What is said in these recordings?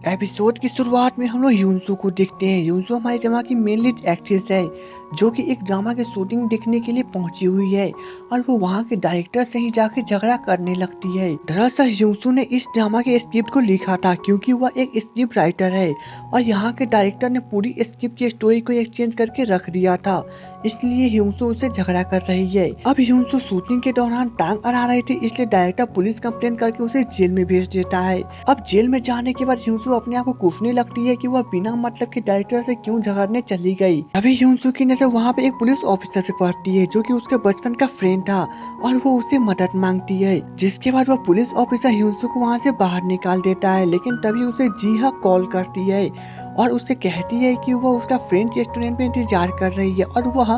Episode की शुरुआत में हम लोग यूनसू को देखते हैं। यूनसू हमारे ड्रामा की मेन लीड एक्ट्रेस है जो कि एक ड्रामा की शूटिंग देखने के लिए पहुंची हुई है और वो वहां के डायरेक्टर से ही जाके झगड़ा करने लगती है। दरअसल यूनसू ने इस ड्रामा के स्क्रिप्ट को लिखा था क्योंकि वह एक स्क्रिप्ट राइटर है और यहाँ के डायरेक्टर ने पूरी स्क्रिप्ट की स्टोरी को एक्सचेंज करके रख दिया था, इसलिए यूनसू उससे झगड़ा कर रही है। अब यूनसू शूटिंग के दौरान टांग अड़ा रही थी, इसलिए डायरेक्टर पुलिस कंप्लेन करके उसे जेल में भेज देता है। अब जेल में जाने के बाद यूनसू अपने आप को कोसने लगती है कि वह बिना मतलब के डायरेक्टर से क्यों झगड़ने चली गई। अभी यूनसू की नजर वहाँ पे एक पुलिस ऑफिसर पे पड़ती है जो कि उसके बचपन का फ्रेंड था और वो उससे मदद मांगती है, जिसके बाद वह पुलिस ऑफिसर यूनसू को वहाँ से बाहर निकाल देता है। लेकिन तभी उसे जीहा कॉल करती है और उससे कहती है कि वह उसका फ्रेंच रेस्टोरेंट में इंतजार कर रही है और वह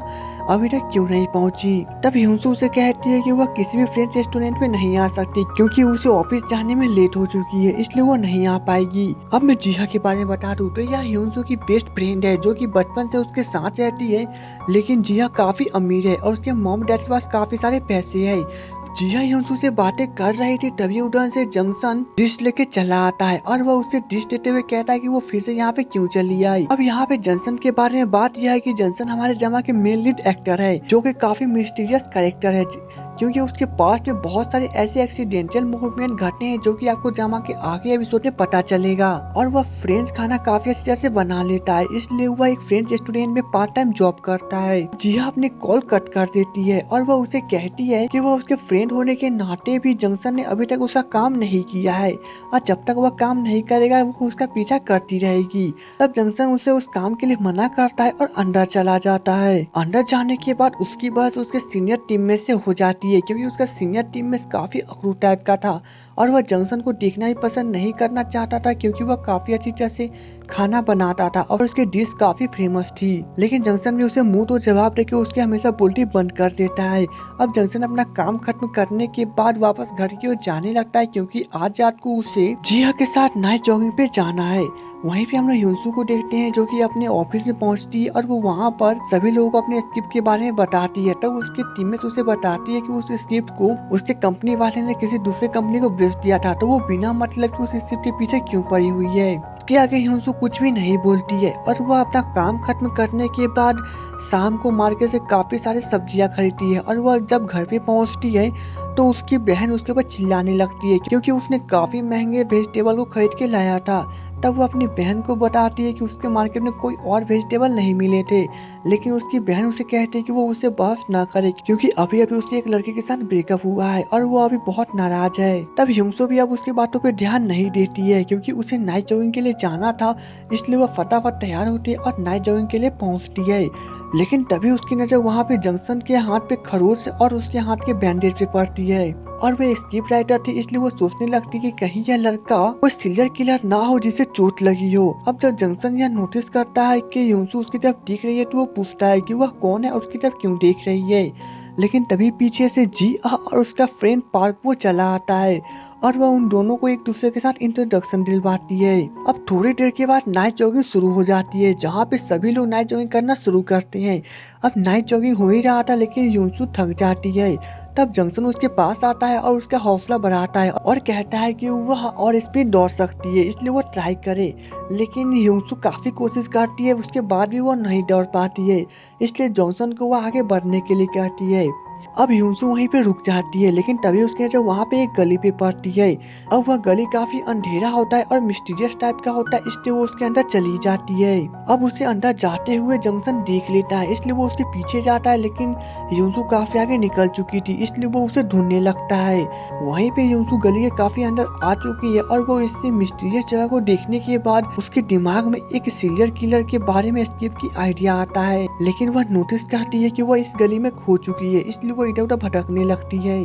अभी तक क्यों नहीं पहुंची। तब यूनसू उसे कहती है कि वह किसी भी फ्रेंच रेस्टोरेंट में नहीं आ सकती क्योंकि उसे ऑफिस जाने में लेट हो चुकी है, इसलिए वो नहीं आ पाएगी। अब मैं जीहा के बारे में बता दूं तो यह यूनसू की बेस्ट फ्रेंड है जो कि बचपन से उसके साथ रहती है। लेकिन जीहा काफी अमीर है और उसके मॉम डैड के पास काफी सारे पैसे है। जिया यूनसू से बातें कर रही थी तभी उधर से जंक्शन डिश लेके चला आता है और वह उसे डिश देते हुए कहता है कि वो फिर से यहाँ पे क्यों चली आई। अब यहाँ पे जंक्शन के बारे में बात यह है कि जंक्शन हमारे ड्रामा के मेन लीड एक्टर है जो कि काफी मिस्टीरियस कैरेक्टर है क्योंकि उसके पास में बहुत सारे ऐसे एक्सीडेंटल मूवमेंट घटे हैं जो कि आपको ड्रामा के आगे एपिसोड में पता चलेगा। और वह फ्रेंच खाना काफी अच्छी तरह से बना लेता है, इसलिए वह एक फ्रेंच रेस्टोरेंट में पार्ट टाइम जॉब करता है। जिया अपनी कॉल कट कर देती है और वह उसे कहती है कि वह उसके फ्रेंड होने के नाते भी जंक्शन ने अभी तक उसका काम नहीं किया है और जब तक वह काम नहीं करेगा वो उसका पीछा करती रहेगी। तब जंक्शन उसे उस काम के लिए मना करता है और अंदर चला जाता है। अंदर जाने के बाद उसकी बहस उसके सीनियर टीम में से हो जाती है क्योंकि उसका सीनियर टीम में काफी अखरू टाइप का था और वह जंक्शन को देखना ही पसंद नहीं करना चाहता था क्योंकि वह काफी अच्छी तरह से खाना बनाता था और उसकी डिश काफी फेमस थी। लेकिन जंक्शन भी उसे मुंह तो जवाब देके उसके हमेशा बोलती बंद कर देता है। अब जंक्शन अपना काम खत्म करने के बाद वापस घर की ओर जाने लगता है क्योंकि आज रात को उसे जिया के साथ नाइट जॉगिंग पे जाना है। वहीं पे हम लोग यूनसू को देखते हैं जो कि अपने ऑफिस में पहुंचती है और वो वहां पर सभी लोगों को अपने स्क्रिप्ट के बारे में बताती है। तब उसके टीममेट्स उसे बताती है कि उस स्क्रिप्ट को उसके कंपनी वाले ने किसी दूसरे कंपनी को बेच दिया था, तो वो बिना मतलब कि उस स्क्रिप्ट के पीछे क्यों पड़ी हुई है। उसके आगे यूनसू कुछ भी नहीं बोलती है और वह अपना काम खत्म करने के बाद शाम को मार्केट से काफी सारी सब्जियां खरीदती है और वह जब घर पे पहुंचती है तो उसकी बहन उसके ऊपर चिल्लाने लगती है क्योंकि उसने काफी महंगे वेजिटेबल को खरीद के लाया था। तब वो अपनी बहन को बताती है कि उसके मार्केट में कोई और वेजिटेबल नहीं मिले थे, लेकिन उसकी बहन उसे कहती है कि वो उससे बहस ना करे क्योंकि अभी अभी उसके एक लड़के के साथ ब्रेकअप हुआ है और वो अभी बहुत नाराज है। तब यूनसू भी अब उसकी बातों पे ध्यान नहीं देती है क्योंकि उसे नाइट जॉगिंग के लिए जाना था, इसलिए वह फटाफट तैयार होती है और नाइट जॉगिंग के लिए पहुंचती है। लेकिन तभी उसकी नजर वहाँ पे जंक्शन के हाथ पे खरोच और उसके हाथ के बैंडेज पे पड़ती है और वह स्क्रिप्ट राइटर थी, इसलिए वो सोचने लगती कि कहीं यह लड़का कोई सीरियल किलर ना हो जिसे चोट लगी हो। अब जब जंक्शन यह नोटिस करता है कि यूनसू उसकी जब देख रही है तो वो पूछता है कि वह कौन है और उसकी जब क्यों देख रही है। लेकिन तभी पीछे से जिया और उसका फ्रेंड पार्क वो चला आता है और वह उन दोनों को एक दूसरे के साथ इंट्रोडक्शन दिलवाती है। अब थोड़ी देर के बाद नाइट जॉगिंग शुरू हो जाती है जहाँ पे सभी लोग नाइट जॉगिंग करना शुरू करते हैं। अब नाइट जॉगिंग हो ही रहा था लेकिन यूनसू थक जाती है। तब जंक्शन उसके पास आता है और उसका हौसला बढ़ाता है और कहता है कि वह और स्पीड दौड़ सकती है, इसलिए वो ट्राई करे। लेकिन यूनसू काफी कोशिश करती है, उसके बाद भी वो नहीं दौड़ पाती है, इसलिए जॉनसन को वह आगे बढ़ने के लिए कहती है। अब यूनसू वहीं पे रुक जाती है लेकिन तभी उसके नजर वहाँ पे एक गली पे पड़ती है। अब वह गली काफी अंधेरा होता है और मिस्टीरियस टाइप का होता है, इसलिए वो उसके अंदर चली जाती है। अब उसे अंदर जाते हुए जंक्शन देख लेता है, इसलिए वो उसके पीछे जाता है लेकिन यूनसू काफी आगे निकल चुकी थी, इसलिए वो उसे ढूंढने लगता है। वहीं पे यूनसू गली के काफी अंदर आ चुकी है और वो इससे मिस्टीरियस जगह को देखने के बाद उसके दिमाग में एक सीरियल किलर के बारे में स्क्रिप्ट की आइडिया आता है। लेकिन वह नोटिस करती है कि वह इस गली में खो चुकी है, इसलिए वो इधर उधर भटकने लगती है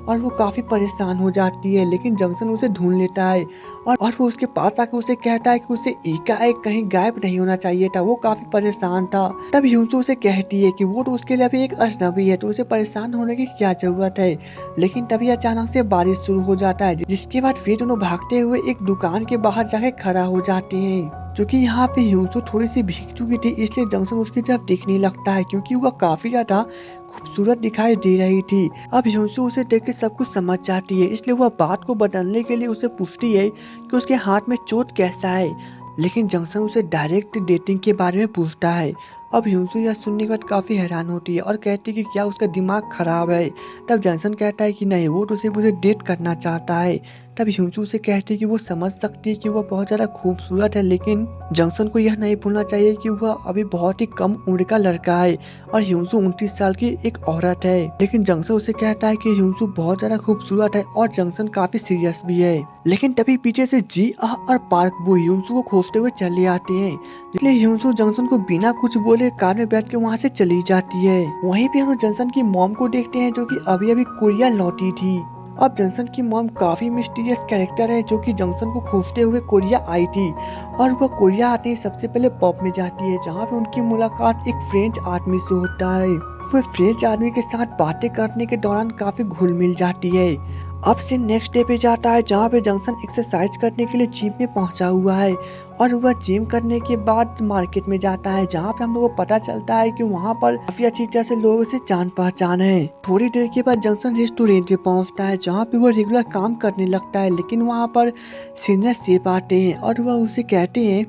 और वो काफी परेशान हो जाती है। लेकिन जंक्शन उसे ढूंढ लेता है और वो उसके पास आके उसे कहता है कि उसे एकाएक कहीं गायब नहीं होना चाहिए था, वो काफी परेशान था। तब यूनसू उसे कहती है कि वो तो उसके लिए अभी एक अजनबी है तो उसे परेशान होने की क्या जरूरत है। लेकिन तभी अचानक से बारिश शुरू हो जाता है जिसके बाद फिर दोनों भागते हुए एक दुकान के बाहर जाके खड़ा हो जाते हैं। क्योंकि यहाँ पे यूनसू थोड़ी सी भीग चुकी थी, इसलिए जंक्शन उसकी तरफ देखने लगता है क्योंकि वह काफी ज्यादा खूबसूरत दिखाई दे रही थी। अब यूसु उसे देख के सब कुछ समझ जाती है, इसलिए वह बात को बदलने के लिए उसे पूछती है कि उसके हाथ में चोट कैसा है। लेकिन जंक्शन उसे डायरेक्ट डेटिंग के बारे में पूछता है। अब यूसु यह सुनने के बाद काफी हैरान होती है और कहती है कि क्या उसका दिमाग खराब है। तब जंक्शन कहता है कि नहीं, वो तो सिर्फ उसे डेट करना चाहता है। तब यूसु से कहती है कि वो समझ सकती है कि वह बहुत ज्यादा खूबसूरत है, लेकिन जंक्शन को यह नहीं भूलना चाहिए कि वह अभी बहुत ही कम उम्र का लड़का है और यूसु 29 साल की एक औरत है। लेकिन जंक्शन उसे कहता है कि यूसु बहुत ज्यादा खूबसूरत है और जंक्शन काफी सीरियस भी है। लेकिन तभी पीछे से जी और पार्क वो यूसु को खोजते हुए चले आते हैं, इसलिए यूसु जंक्शन को बिना कुछ बोले कार में बैठ के वहाँ से चली जाती है। वहीं पे हम जंक्शन की मॉम को देखते हैं, जो कि अभी अभी कोरिया लौटी थी। अब जंक्शन की मॉम काफी मिस्टीरियस कैरेक्टर है, जो कि जंक्शन को खोजते हुए कोरिया आई थी और वह कोरिया आते ही सबसे पहले पब में जाती है, जहाँ पे उनकी मुलाकात एक फ्रेंच आदमी से होता है। वह फ्रेंच आदमी के साथ बातें करने के दौरान काफी घुल मिल जाती है। अब से नेक्स्ट डे पे जाता है, जहाँ पे जंक्शन एक्सरसाइज करने के लिए जिम में पहुंचा हुआ है और वह जिम करने के बाद मार्केट में जाता है, जहाँ पे हम लोगों को पता चलता है कि वहाँ पर काफी अच्छी तरह से लोगों से जान पहचान है। थोड़ी देर के बाद जंक्शन रेस्टोरेंट पे पहुंचता है, जहाँ पे वह रेगुलर काम करने लगता है, लेकिन वहाँ पर सीनियर शेफ आते हैं और वह उसे कहते हैं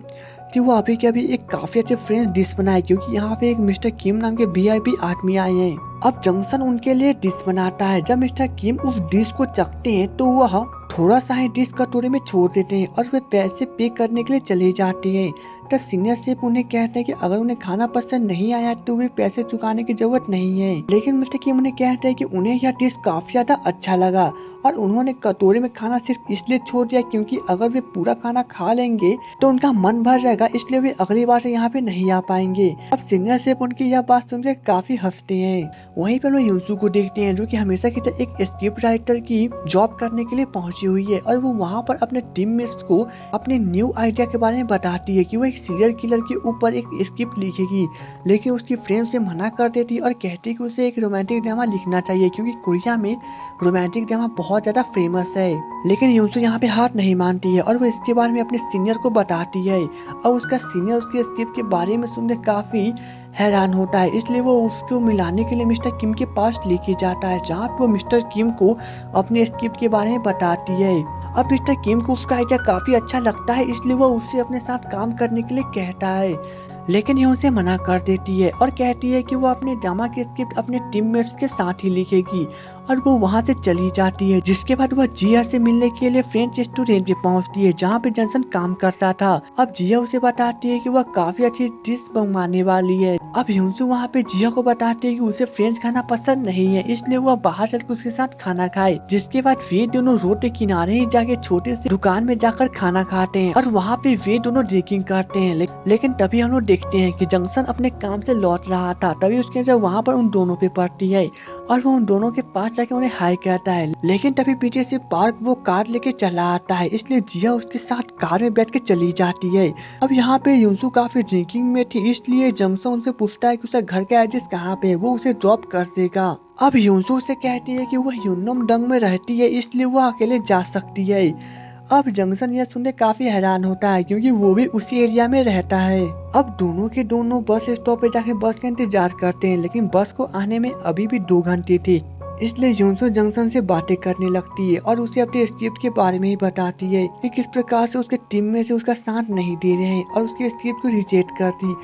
कि वो अभी के अभी एक काफी अच्छे फ्रेंच डिश बनाए, क्योंकि यहाँ पे एक मिस्टर किम नाम के VIP आदमी आए हैं। अब जंक्शन उनके लिए डिश बनाता है। जब मिस्टर किम उस डिश को चखते हैं तो वह थोड़ा सा ही डिश कटोरे में छोड़ देते हैं और वे पैसे पे करने के लिए चले जाते हैं। तब सीनियर शेफ उन्हें कहते हैं कि अगर उन्हें खाना पसंद नहीं आया तो वे पैसे चुकाने की जरूरत नहीं है। लेकिन मिस्टर किम उन्हें कहते हैं कि उन्हें यह डिश काफी ज्यादा अच्छा लगा और उन्होंने कटोरे में खाना सिर्फ इसलिए छोड़ दिया क्योंकि अगर वे पूरा खाना खा लेंगे तो उनका मन भर जाएगा, इसलिए वे अगली बार से यहाँ पे नहीं आ पाएंगे। अब सीनियर शेफ उनकी यह बात सुनकर काफी हंसते हैं। वहीं पर लोग यूसु को देखते हैं, जो कि हमेशा की तरह एक स्क्रिप्ट राइटर की जॉब करने के लिए पहुंची हुई है और वो वहाँ पर अपने टीममेट्स को अपने न्यू आइडिया के बारे में बताती है कि वो एक सीरियल किलर के ऊपर एक स्क्रिप्ट लिखेगी। लेकिन उसकी फ्रेंड उसे मना कर देती और कहती है कि उसे एक रोमांटिक ड्रामा लिखना चाहिए, क्योंकि कोरिया में रोमांटिक ड्रामा बहुत ज्यादा फेमस है। लेकिन यूसु यहाँ पे हाथ नहीं मानती है और वो इसके बारे में अपने सीनियर को बताती है और उसका सीनियर उसके स्क्रिप्ट के बारे में सुनकर काफी हैरान होता है, इसलिए वो उसको मिलाने के लिए मिस्टर किम के पास लेके जाता है, जहाँ पे वो मिस्टर किम को अपने स्क्रिप्ट के बारे में बताती है। अब मिस्टर किम को उसका आइडिया काफी अच्छा लगता है, इसलिए वो उससे अपने साथ काम करने के लिए कहता है, लेकिन ये उसे मना कर देती है और कहती है कि वो अपने ड्रामा की स्क्रिप्ट अपने टीममेट्स के साथ ही लिखेगी और वो वहाँ से चली जाती है। जिसके बाद वह जिया से मिलने के लिए फ्रेंच रेस्टोरेंट पे पहुँचती है, जहाँ पे जंक्शन काम करता था। अब जिया उसे बताती है कि वह काफी अच्छी डिश बनवाने वाली है। अब यूसु वहाँ पे जिया को बताती है कि उसे फ्रेंच खाना पसंद नहीं है, इसलिए वह बाहर चलकर उसके साथ खाना खाए। जिसके बाद वे दोनों रोड के किनारे ही जाके छोटे से दुकान में जाकर खाना खाते हैं और वहाँ पे वे दोनों ड्रिंकिंग करते हैं। लेकिन तभी हम लोग देखते हैं कि जंक्शन अपने काम से लौट रहा था, तभी उसकी नजर वहाँ पर उन दोनों पे पड़ती है और वो उन दोनों के पास जाके उन्हें हाई कहता है। लेकिन तभी पीछे से पार्क वो कार लेके चला आता है, इसलिए जिया उसके साथ कार में बैठ के चली जाती है। अब यहाँ पे यूसु काफी ड्रिंकिंग में थी, इसलिए जंक्शन उनसे पूछता है कि उसका घर का एड्रेस कहाँ पे है, वो उसे ड्रॉप कर देगा। अब यूसु से कहती है कि वह यूनमडंग में रहती है, इसलिए वह अकेले जा सकती है। अब जंक्शन यह सुनकर काफी हैरान होता है, क्योंकि वो भी उसी एरिया में रहता है। अब दोनों के दोनों बस स्टॉप पे जाके बस का इंतजार करते हैं, लेकिन बस को आने में अभी भी 2 घंटे थे, इसलिए यूसु जंक्शन से बातें करने लगती है और उसे अपने स्क्रिप्ट के बारे में ही बताती है कि किस प्रकार से उसके टीम में से उसका साथ नहीं दे रहे हैं और उसके स्क्रिप्ट को रिजेक्ट कर दी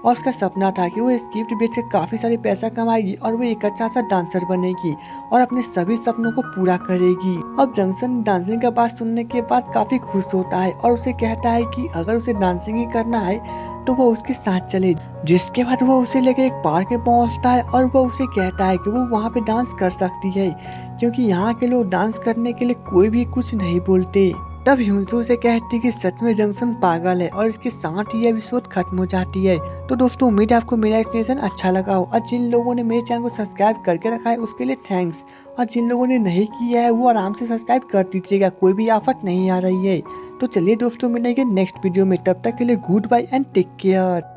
और उसका सपना था कि वो स्क्रिप्ट बेचकर काफी सारे पैसा कमाएगी और वो एक अच्छा सा डांसर बनेगी और अपने सभी सपनों को पूरा करेगी। अब जंक्शन डांसिंग का बात सुनने के बाद काफी खुश होता है और उसे कहता है कि अगर उसे डांसिंग ही करना है तो वो उसके साथ चले। जिसके बाद वो उसे लेके एक पार्क में पहुंचता है और वो उसे कहता है कि वो वहाँ पे डांस कर सकती है, क्योंकि यहाँ के लोग डांस करने के लिए कोई भी कुछ नहीं बोलते। तब यूसु से कहती कि सच में जंक्शन पागल है और इसके साथ ही एपिसोड खत्म हो जाती है। तो दोस्तों उम्मीद है आपको मेरा एक्सप्लेनेशन अच्छा लगा हो और जिन लोगों ने मेरे चैनल को सब्सक्राइब करके रखा है उसके लिए थैंक्स, और जिन लोगों ने नहीं किया है वो आराम से सब्सक्राइब कर दीजिएगा, कोई भी आफत नहीं आ रही है। तो चलिए दोस्तों मिलेंगे नेक्स्ट वीडियो में, तब तक के लिए goodbye and take care.